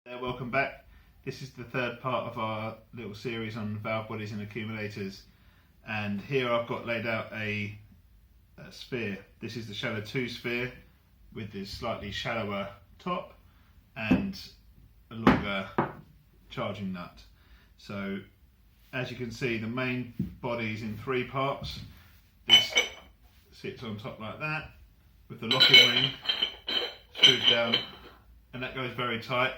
Welcome back. This is the third part of our little series on valve bodies and accumulators, and here I've got laid out a sphere. This is the shallow 2 sphere with this slightly shallower top and a longer charging nut. So as you can see, the main body is in 3 parts. This sits on top like that with the locking ring screwed down, and that goes very tight.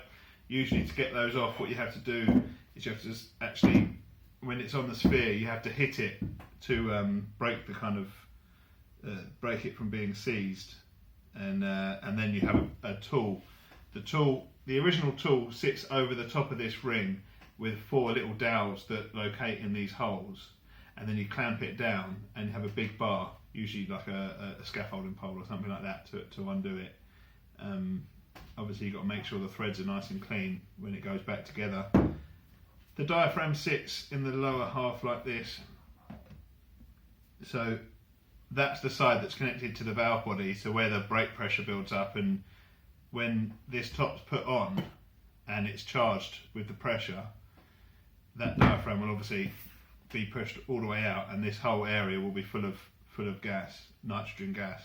Usually to get those off, what you have to do is you have to just actually, when it's on the sphere, you have to hit it to break the kind of break it from being seized, and then you have a tool. The original tool sits over the top of this ring with 4 little dowels that locate in these holes, and then you clamp it down and you have a big bar, usually like a scaffolding pole or something like that, to undo it. Obviously you've got to make sure the threads are nice and clean when it goes back together. The diaphragm sits in the lower half like this, so that's the side that's connected to the valve body, so where the brake pressure builds up, and when this top's put on and it's charged with the pressure, that diaphragm will obviously be pushed all the way out, and this whole area will be full of gas, nitrogen gas,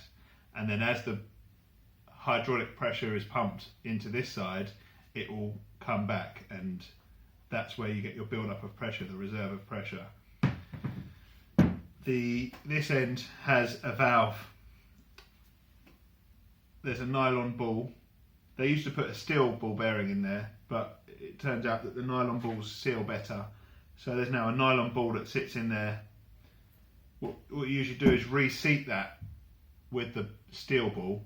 and then as the hydraulic pressure is pumped into this side, it will come back, and that's where you get your build-up of pressure, the reserve of pressure. This end has a valve. There's a nylon ball. They used to put a steel ball bearing in there, but it turns out that the nylon balls seal better. So there's now a nylon ball that sits in there. What you usually do is reseat that with the steel ball.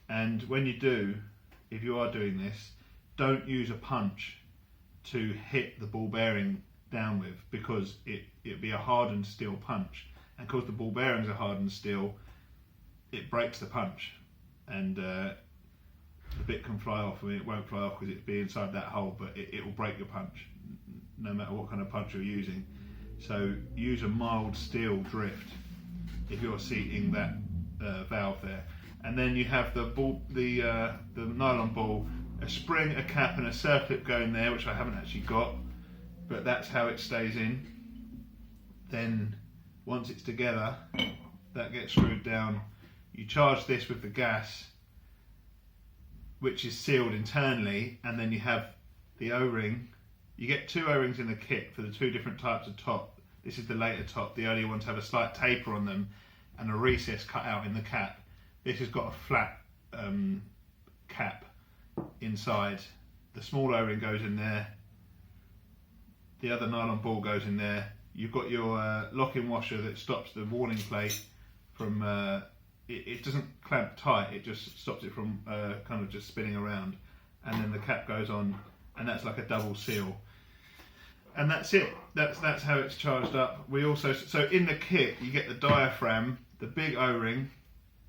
And when you do, if you are doing this, don't use a punch to hit the ball bearing down with, because it'd be a hardened steel punch. And because the ball bearings are hardened steel, it breaks the punch, and the bit can fly off. I mean, it won't fly off because it'll be inside that hole, but it will break your punch, no matter what kind of punch you're using. So use a mild steel drift if you're seating that valve there. And then you have the nylon ball, a spring, a cap and a circlip going there, which I haven't actually got, but that's how it stays in. Then once it's together, that gets screwed down. You charge this with the gas, which is sealed internally, and then you have the O-ring. You get 2 O-rings in the kit for the 2 different types of top. This is the later top. The earlier ones have a slight taper on them and a recess cut out in the cap. This has got a flat cap inside. The small O-ring goes in there. The other nylon ball goes in there. You've got your lock-in washer that stops the warning plate from, it doesn't clamp tight, it just stops it from kind of just spinning around. And then the cap goes on, and that's like a double seal. And that's it. That's how it's charged up. We also, so in the kit, you get the diaphragm, the big O-ring,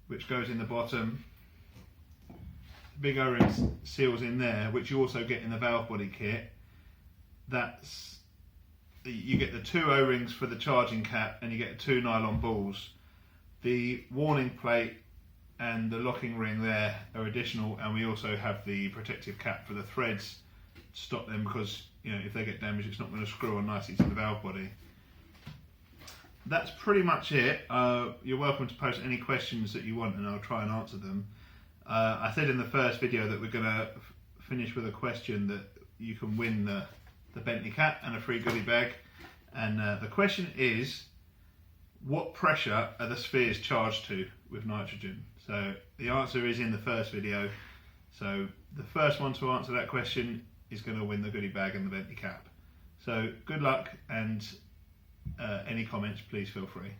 which goes in the bottom. The big O-ring seals in there, which you also get in the valve body kit. You get the 2 O-rings for the charging cap, and you get 2 nylon balls. The warning plate and the locking ring there are additional, and we also have the protective cap for the threads to stop them, because if they get damaged, it's not going to screw on nicely to the valve body. That's pretty much it. You're welcome to post any questions that you want, and I'll try and answer them. I said in the first video that we're going to finish with a question that you can win the Bentley cap and a free goodie bag. And the question is, what pressure are the spheres charged to with nitrogen? So the answer is in the first video. So the first one to answer that question is going to win the goodie bag and the Bentley cap. So good luck, and any comments, please feel free.